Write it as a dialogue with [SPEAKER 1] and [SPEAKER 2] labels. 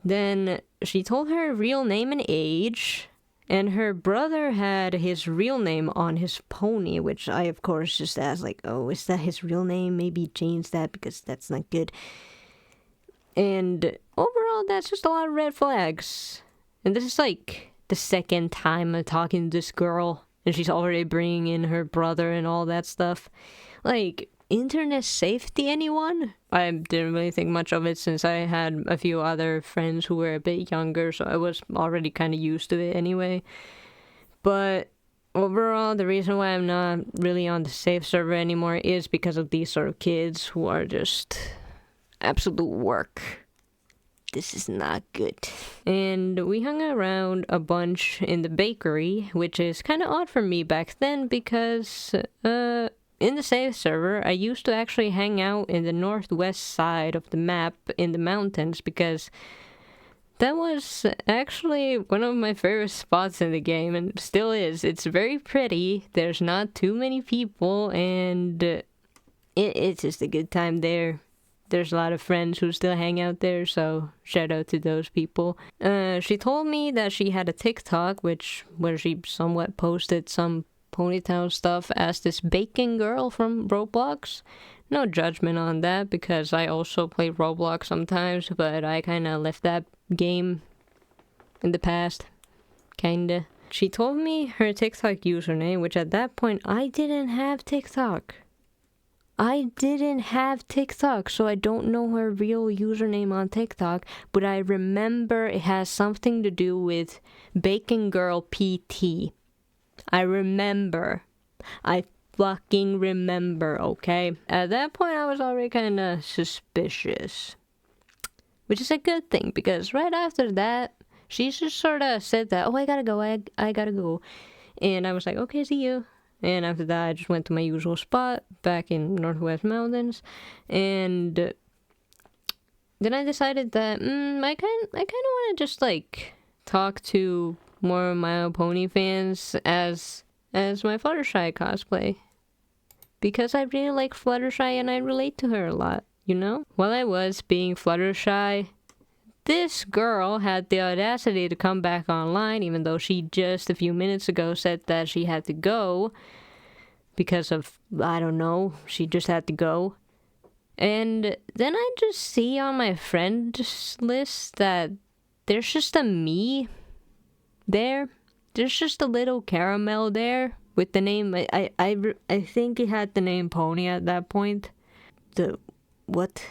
[SPEAKER 1] Then she told her real name and age, and her brother had his real name on his pony, which I, of course, just asked, like, oh, is that his real name? Maybe change that because that's not good. And overall, that's just a lot of red flags. And this is like the second time I'm talking to this girl, and she's already bringing in her brother and all that stuff. Like, internet safety, anyone? I didn't really think much of it since I had a few other friends who were a bit younger, so I was already kind of used to it anyway. But overall, the reason why I'm not really on the safe server anymore is because of these sort of kids who are just absolute work. This is not good. And we hung around a bunch in the bakery, which is kind of odd for me back then because in the safe server, I used to actually hang out in the northwest side of the map in the mountains because that was actually one of my favorite spots in the game, and still is. It's very pretty, there's not too many people, and it's just a good time there. There's a lot of friends who still hang out there, so shout out to those people. She told me that she had a TikTok, where she somewhat posted some Ponytown stuff as this baking girl from Roblox. No judgment on that, because I also play Roblox sometimes, but I kind of left that game in the past. Kinda. She told me her TikTok username, which at that point, I didn't have TikTok. So I don't know her real username on TikTok, but I remember it has something to do with Bacon Girl PT. I fucking remember, okay? At that point, I was already kind of suspicious, which is a good thing, because right after that, she just sort of said that, oh, I gotta go, I gotta go. And I was like, okay, see you. And after that, I just went to my usual spot back in Northwest Mountains. And then I decided that I kind of want to just like talk to more of My Little Pony fans as my Fluttershy cosplay, because I really like Fluttershy and I relate to her a lot, you know? While I was being Fluttershy, this girl had the audacity to come back online, even though she just a few minutes ago said that she had to go because of, I don't know, she just had to go. And then I just see on my friends list that there's just a me there. There's just a little caramel there with the name. I think it had the name Pony at that point. What?